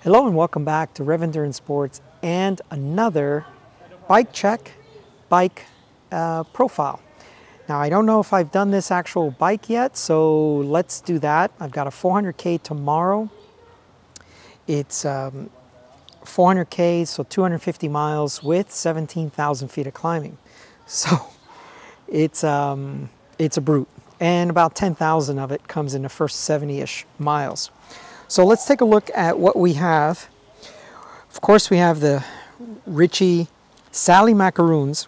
Hello and welcome back to REV Endurance Sports and another bike check, bike profile. Now I don't know if I've done this actual bike yet, so let's do that. I've got a 400K tomorrow. It's 400K, so 250 miles with 17,000 feet of climbing. So it's a brute, and about 10,000 of it comes in the first 70-ish miles. So let's take a look at what we have. Of course, we have the Ritchey Sally macaroons,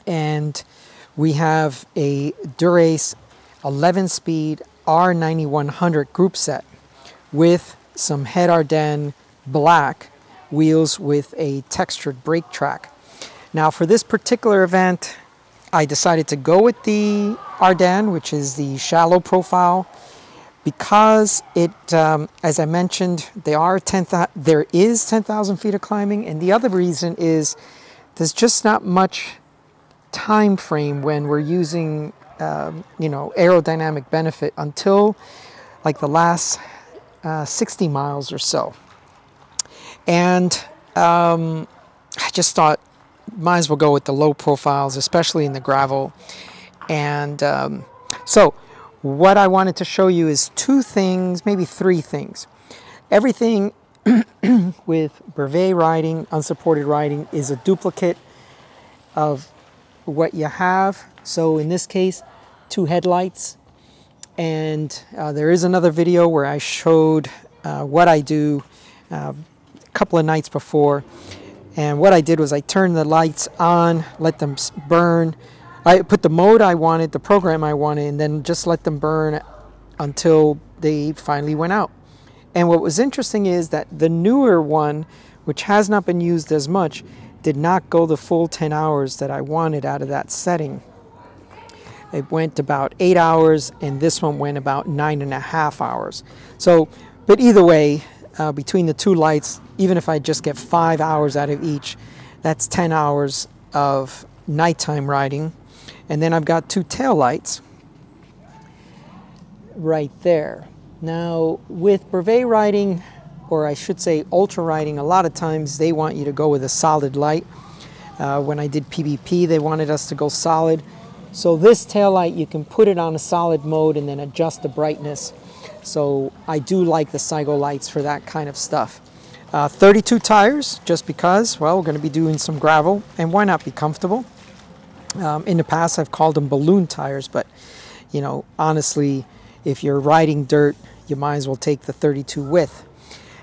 and we have a Dura-Ace 11-speed R9100 group set with some HED Ardennes black wheels with a textured brake track. Now for this particular event, I decided to go with the Ardennes, which is the shallow profile, because it, as I mentioned, there is 10,000 feet of climbing, and the other reason is there's just not much time frame when we're using, aerodynamic benefit until like the last 60 miles or so. And I just thought might as well go with the low profiles, especially in the gravel. And so what I wanted to show you is two things, maybe three things. Everything with Brevet riding, unsupported riding, is a duplicate of what you have. So in this case, two headlights. And there is another video where I showed what I do a couple of nights before. And what I did was I turned the lights on, let them burn. I put the mode I wanted, the program I wanted, and then just let them burn until they finally went out. And what was interesting is that the newer one, which has not been used as much, did not go the full 10 hours that I wanted out of that setting. It went about 8 hours, and this one went about 9.5 hours. So, but either way, between the two lights, even if I just get 5 hours out of each, that's 10 hours of nighttime riding. And then I've got two tail lights right there. Now with Brevet riding, or I should say ultra riding, a lot of times they want you to go with a solid light. When I did PBP, they wanted us to go solid. So this tail light, you can put it on a solid mode and then adjust the brightness. So I do like the Cygo lights for that kind of stuff. 32 tires, just because, well, we're going to be doing some gravel, and why not be comfortable? In the past, I've called them balloon tires, but, you know, honestly, if you're riding dirt, you might as well take the 32 width.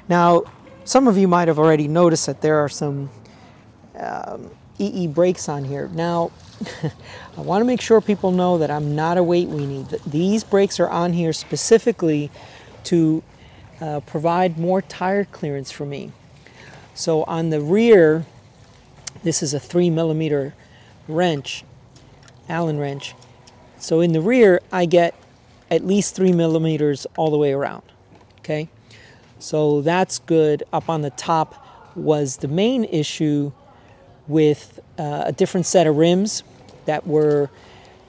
Now, some of you might have already noticed that there are some eeBrakes on here. Now, I want to make sure people know that I'm not a weight weenie. These brakes are on here specifically to provide more tire clearance for me. So on the rear, this is a 3mm wrench, Allen wrench. So in the rear, I get at least 3mm all the way around. Okay, so that's good. Up on the top was the main issue with a different set of rims that were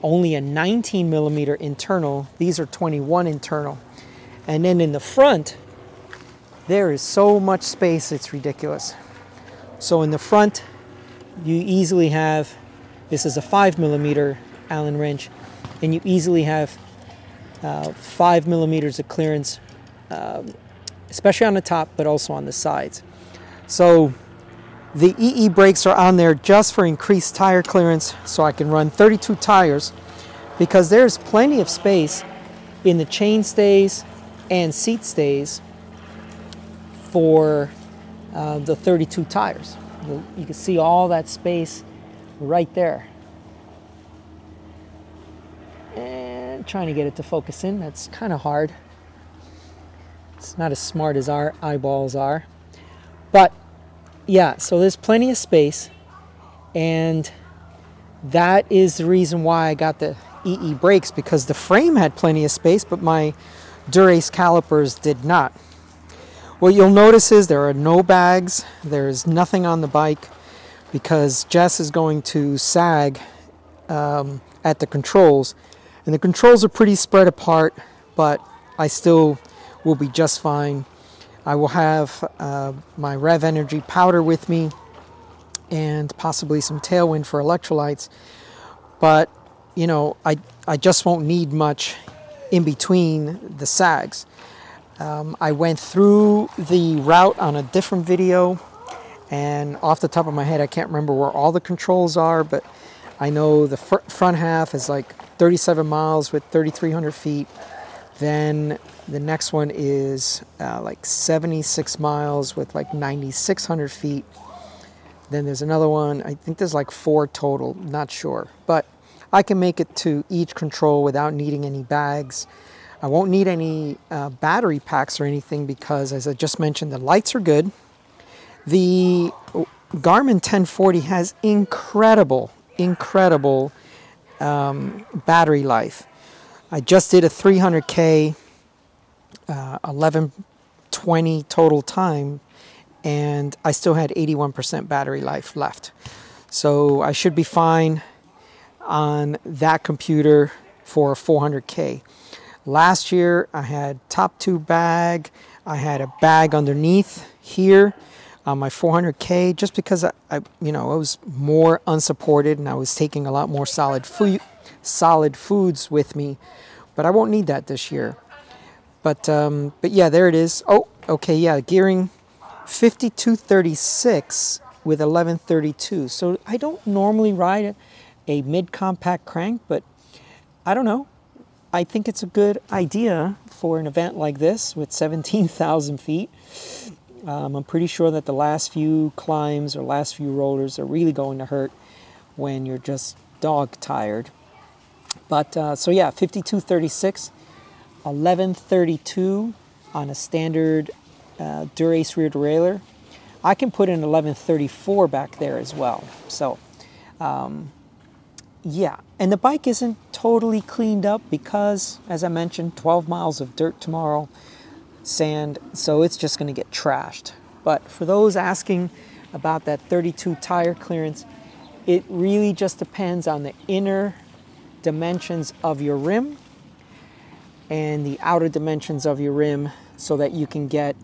only a 19mm internal. These are 21 internal. And then in the front, there is so much space, it's ridiculous. So in the front, you easily have, this is a 5mm Allen wrench, and you easily have 5mm of clearance, especially on the top, but also on the sides. So the eeBrakes are on there just for increased tire clearance, so I can run 32 tires, because there's plenty of space in the chain stays and seat stays for the 32 tires. You can see all that space right there. And trying to get it to focus in, that's kind of hard. It's not as smart as our eyeballs are. But yeah, so there's plenty of space, and that is the reason why I got the eeBrakes, because the frame had plenty of space, but my Dura-Ace calipers did not. What you'll notice is there are no bags, there's nothing on the bike, because Jess is going to sag at the controls, and the controls are pretty spread apart, but I still will be just fine I will have my REV Energy powder with me and possibly some tailwind for electrolytes. But, you know, I just won't need much in between the sags. I went through the route on a different video, and off the top of my head, I can't remember where all the controls are, but I know the front half is like 37 miles with 3,300 feet. Then the next one is like 76 miles with like 9,600 feet. Then there's another one, I think there's like 4 total, not sure. But I can make it to each control without needing any bags. I won't need any battery packs or anything because, as I just mentioned, the lights are good. The Garmin 1040 has incredible battery life. I just did a 300K, 11:20 total time, and I still had 81% battery life left. So I should be fine on that computer for 400K. Last year I had top tube bag, I had a bag underneath here on my 400K just because I you know, it was more unsupported and I was taking a lot more solid foods with me, but I won't need that this year. But yeah, there it is. Oh, okay, yeah, gearing 5236 with 1132. So I don't normally ride a mid-compact crank, but I don't know. I think it's a good idea for an event like this with 17,000 feet. I'm pretty sure that the last few climbs or last few rollers are really going to hurt when you're just dog tired. But so yeah, 5236, 1132 on a standard Dura-Ace rear derailleur. I can put in 1134 back there as well. So yeah, and the bike isn't totally cleaned up because, as I mentioned, 12 miles of dirt tomorrow, sand, so it's just going to get trashed. But for those asking about that 32 tire clearance, it really just depends on the inner dimensions of your rim and the outer dimensions of your rim so that you can get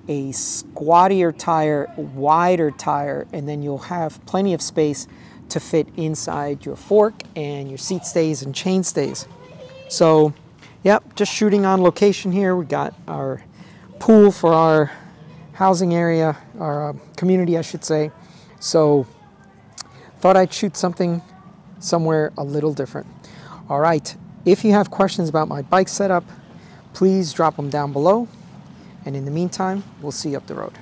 a squattier tire, wider tire, and then you'll have plenty of space to fit inside your fork and your seat stays and chain stays. So, yep, just shooting on location here. We got our pool for our housing area, our community, I should say. So, thought I'd shoot something somewhere a little different. All right, if you have questions about my bike setup, please drop them down below. And in the meantime, we'll see you up the road.